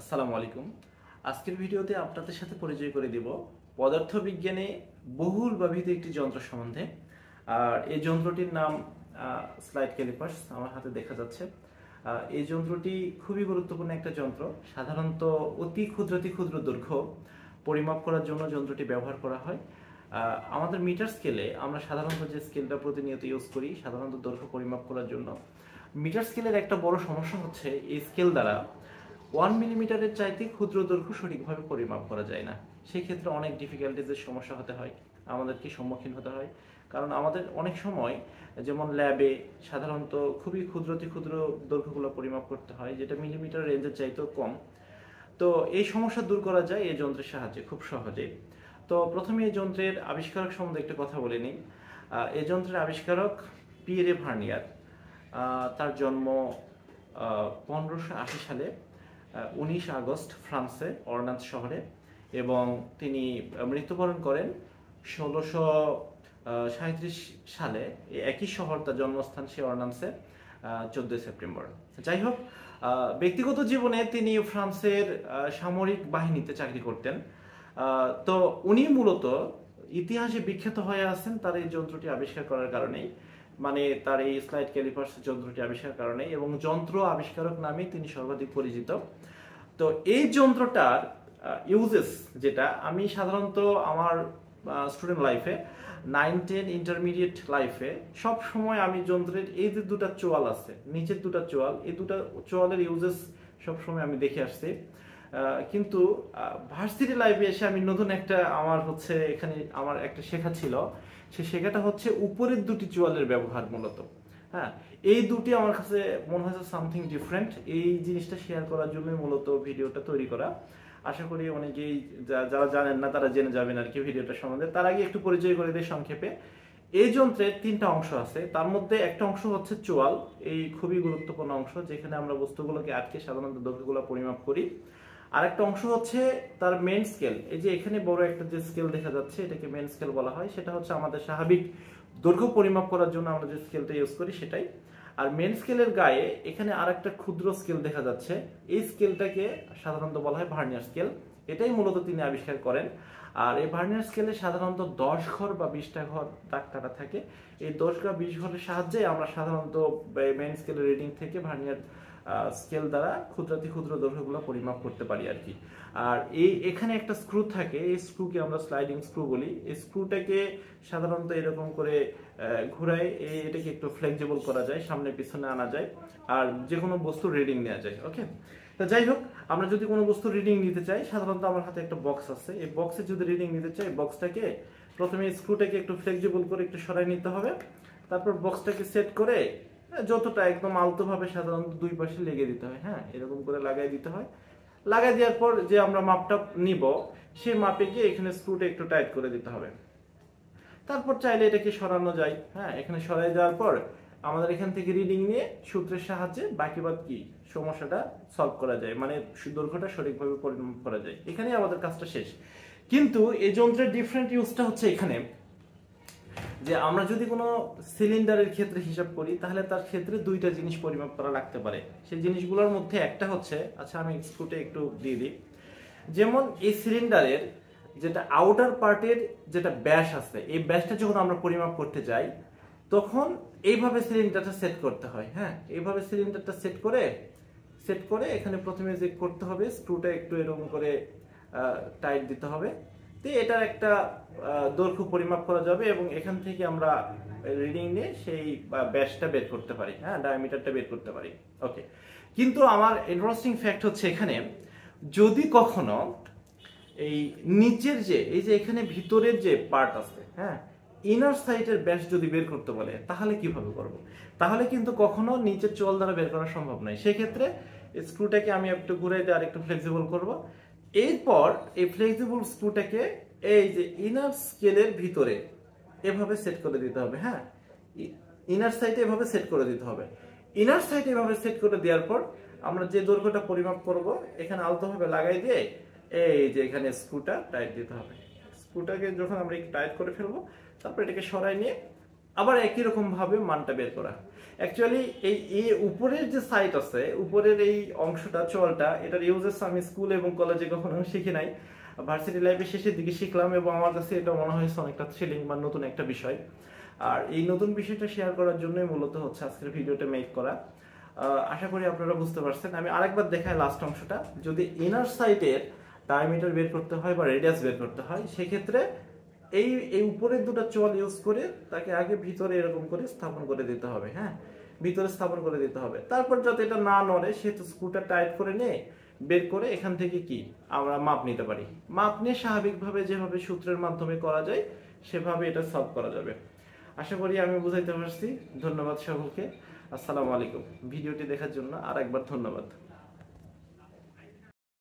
আসসালামু আলাইকুম। আজকের ভিডিওতে আপনাদের সাথে পরিচয় করে দিব পদার্থবিজ্ঞানে বহুল ব্যবহৃত একটি যন্ত্র সম্বন্ধে। আর এই যন্ত্রটির নাম স্লাইড ক্যালিপার্স, আমার হাতে দেখা যাচ্ছে। এই যন্ত্রটি খুবই গুরুত্বপূর্ণ একটা যন্ত্র। সাধারণত অতি ক্ষুদ্র দৈর্ঘ্য পরিমাপ করার জন্য যন্ত্রটি ব্যবহার করা হয়। আমাদের মিটার স্কেলে আমরা সাধারণত যে স্কেলটা প্রতিনিয়ত ইউজ করি সাধারণত দৈর্ঘ্য পরিমাপ করার জন্য, মিটার স্কেলের একটা বড় সমস্যা হচ্ছে এই স্কেল দ্বারা 1 মিলিমিটারের চাইতে ক্ষুদ্র দৈর্ঘ্য সঠিকভাবে পরিমাপ করা যায় না। সেই ক্ষেত্রে অনেক ডিফিকাল্টিজের সমস্যা হতে হয়, আমাদেরকে সম্মুখীন হতে হয়। কারণ আমাদের অনেক সময় যেমন ল্যাবে সাধারণত খুবই ক্ষুদ্র দৈর্ঘ্যগুলো পরিমাপ করতে হয়, যেটা মিলিমিটার রেঞ্জের চাইতেও কম। তো এই সমস্যা দূর করা যায় এই যন্ত্রের সাহায্যে খুব সহজে। তো প্রথমে এই যন্ত্রের আবিষ্কারক সম্বন্ধে একটা কথা বলে নিই। এই যন্ত্রের আবিষ্কারক পিয়েরে ভার্নিয়ার। তার জন্ম 1580 সালে 19 আগস্ট ফ্রান্সে অর্নান্স শহরে, এবং তিনি মৃত্যুবরণ করেন 1637 সালে। একই শহর তার জন্মস্থান, সে অর্নান্সে 14 সেপ্টেম্বর। যাই হোক, ব্যক্তিগত জীবনে তিনি ফ্রান্সের সামরিক বাহিনীতে চাকরি করতেন। তো উনি মূলত ইতিহাসে বিখ্যাত হয়ে আছেন তার এই যন্ত্রটি আবিষ্কার করার কারণেই, মানে তার এই স্লাইড ক্যালিপার্স যন্ত্রটি আবিষ্কার কারণে, এবং যন্ত্র আবিষ্কারক নামে তিনি সর্বাধিক পরিচিত। তো এই যন্ত্রটার ইউজেস যেটা আমি সাধারণত আমার স্টুডেন্ট লাইফে 9-10 ইন্টারমিডিয়েট লাইফে সব সময় আমি যন্ত্রের এই যে দুটা চোয়াল আছে, নিচের দুটা চোয়াল, এই দুটা চোয়ালের ইউজেস সব সময় আমি দেখে আসছি। কিন্তু ভার্সিটি লাইফে এসে আমি নতুন একটা এখানে আমার একটা শেখা ছিল। সে শেখাটা হচ্ছে উপরের দুটি চোয়ালের ব্যবহার মূলত। হ্যাঁ, এই দুটি আমার কাছে মনে হয়েছে সামথিং ডিফারেন্ট। এই জিনিসটা শেয়ার করার জন্য মূলত ভিডিওটা তৈরি করা। আশা করি অনেকেই যারা জানেন না তারা জেনে যাবেন আর কি ভিডিওটা সম্বন্ধে। তার আগে একটু পরিচয় করে দিই সংক্ষেপে। এই যন্ত্রের 3টা অংশ আছে, তার মধ্যে একটা অংশ হচ্ছে চোয়াল। এই খুবই গুরুত্বপূর্ণ অংশ, যেখানে আমরা বস্তুগুলোকে আটকে সাধারণত দৈর্ঘ্যগুলো পরিমাপ করি। আরেকটা অংশ হচ্ছে তার মেন স্কেল। এই যে এখানে বড় একটা যে স্কেল দেখা যাচ্ছে, এটাকে মেন স্কেল বলা হয়। সেটা হচ্ছে আমাদের স্বাভাবিক দৈর্ঘ্য পরিমাপ করার জন্য আমরা যে স্কেলটা ইউজ করি সেটাই। আর মেন স্কেলের গায়ে এখানে আরেকটা ক্ষুদ্র স্কেল দেখা যাচ্ছে, এই স্কেলটাকে সাধারণত বলা হয় ভার্নিয়ার স্কেল। এটাই মূলত তিনি আবিষ্কার করেন। আর এই ভার্নিয়ার স্কেলে সাধারণত 10 ঘর বা 20টা ঘর দাগ কাটা থাকে। এই 10 বা 20 ঘরের সাহায্যে আমরা সাধারণত মেন স্কেলের রিডিং থেকে ভার্নিয়ার স্কেল দ্বারা ক্ষুদ্র দৈর্ঘ্যগুলো পরিমাপ করতে পারি আর কি। আর এখানে একটা স্ক্রু থাকে, এই স্ক্রুকে আমরা স্লাইডিং স্ক্রু বলি। এই স্ক্রুটাকে সাধারণত এরকম করে ঘুরায়, এটাকে একটু ফ্লেক্সিবল করা যায়, সামনে পিছনে আনা যায়, আর যে কোনো বস্তুর রিডিং নেওয়া যায়। ওকে, তো যাই হোক, আমরা যদি কোনো বস্তুর রিডিং নিতে চাই, সাধারণত আমার হাতে একটা বক্স আছে, এই বক্সে যদি রিডিং নিতে চাই, বক্সটাকে প্রথমে স্ক্রুটাকে একটু ফ্লেক্সিবল করে একটু সরাই নিতে হবে। তারপর বক্সটাকে সেট করে যতটা একদম আলতোভাবে সাধারণত দুই পাশে লেগে দিতে হয়। হ্যাঁ, এরকম করে লাগাই দিতে হয়। লাগাই দেওয়ার পর যে আমরা মাপটা নিব, সেই মাপে গিয়ে এখানে স্ক্রুটা একটু টাইট করে দিতে হবে। তারপর চাইলে এটাকে সরানো যায়। হ্যাঁ, এখানে সরাই দেওয়ার পর আমাদের এখান থেকে রিডিং নিয়ে সূত্রের সাহায্যে বাকি কি সমস্যাটা সলভ করা যায়, মানে দৈর্ঘ্যটা সঠিকভাবে পরিমাপ করা যায়। এখানেই আমাদের কাজটা শেষ। কিন্তু এই যন্ত্রের ডিফারেন্ট ইউজটা হচ্ছে এখানে যে আমরা যদি কোনো সিলিন্ডারের ক্ষেত্রে হিসাব করি, তাহলে তার ক্ষেত্রে 2টা জিনিস পরিমাপ করা লাগতে পারে। সেই জিনিসগুলোর মধ্যে একটা হচ্ছে, আচ্ছা আমি স্ক্রুটা একটু দিয়ে দিই। যেমন এই সিলিন্ডারের যেটা আউটার পার্টের যেটা ব্যাস আছে, এই ব্যাসটা যখন আমরা পরিমাপ করতে যাই, তখন এইভাবে সিলিন্ডারটা সেট করতে হয়। হ্যাঁ, এইভাবে সিলিন্ডারটা সেট করে এখানে প্রথমে যে করতে হবে, স্ক্রুটা একটু এরকম করে টাইট দিতে হবে। তো এটার একটা দৈর্ঘ্য পরিমাপ করা যাবে, এবং এখান থেকে আমরা রিডিং নিয়ে সেই ব্যাসটা বের করতে পারি। হ্যাঁ, ডায়ামিটারটা বের করতে পারি। ওকে, কিন্তু আমার ইন্টারেস্টিং ফ্যাক্ট হচ্ছে এখানে, যদি কখনো এই নিচের এই যে এখানে ভিতরের যে পার্ট আছে, হ্যাঁ, ইনার সাইডের ব্যাস যদি বের করতে বলে, তাহলে কিভাবে করব? তাহলে কিন্তু কখনো নিচের চোয়াল দ্বারা বের করা সম্ভব নয়। সেক্ষেত্রে স্ক্রুটাকে আমি একটু ঘুরাই দিয়ে আর একটু ফ্লেক্সিবল করব। এরপর এই ফ্লেক্সিবল স্ক্রুটাকে এই যে ইনার স্কেলের ভিতরে এভাবে সেট করে দিতে হবে। হ্যাঁ, ইনার সাইডে এভাবে সেট করে দিতে হবে। ইনার সাইডে এভাবে সেট করে দেওয়ার পর আমরা যে দৈর্ঘ্যটা পরিমাপ করব, এখানে আলতোভাবে লাগাই দিয়ে এই যে এখানে স্ক্রুটা টাইট দিতে হবে। স্ক্রুটাকে যখন আমরা একটু টাইট করে ফেলবো, তারপর এটাকে সরাই নিয়ে আবার একই রকম ভাবে মানটা বের করা। অ্যাকচুয়ালি এই উপরের যে সাইট আছে, উপরের এই অংশটা চলটা, এটার ইউজেস আমি স্কুল এবং কলেজে কখনো শিখি নাই, ভার্সিটি লাইফের শেষের দিকে শিখলাম এবং আমার কাছে এটা মনে হয়েছে অনেকটা থ্রিলিং বা নতুন একটা বিষয়। আর এই নতুন বিষয়টা শেয়ার করার জন্যই মূলত হচ্ছে আজকের ভিডিওটা মেক করা। আশা করি আপনারা বুঝতে পারছেন। আমি আরেকবার দেখাই লাস্ট অংশটা। যদি ইনার সাইডের ডায়ামিটার বের করতে হয় বা রেডিয়াস বের করতে হয়, সেক্ষেত্রে এই এই উপরের দুটো চল ইউজ করে তাকে আগে ভিতরে এরকম করে স্থাপন করে দিতে হবে। হ্যাঁ, ভিতরে স্থাপন করে দিতে হবে। তারপর যাতে এটা না নড়ে সেহেতু স্ক্রুটা টাইট করে নিয়ে বের করে এখান থেকে কি আমরা মাপ নিতে পারি। মাপ নিয়ে স্বাভাবিকভাবে যেভাবে সূত্রের মাধ্যমে করা যায় সেভাবে এটা সলভ করা যাবে। আশা করি আমি বুঝাইতে পারছি। ধন্যবাদ সকলকে। আসসালামু আলাইকুম। ভিডিওটি দেখার জন্য আর একবার ধন্যবাদ।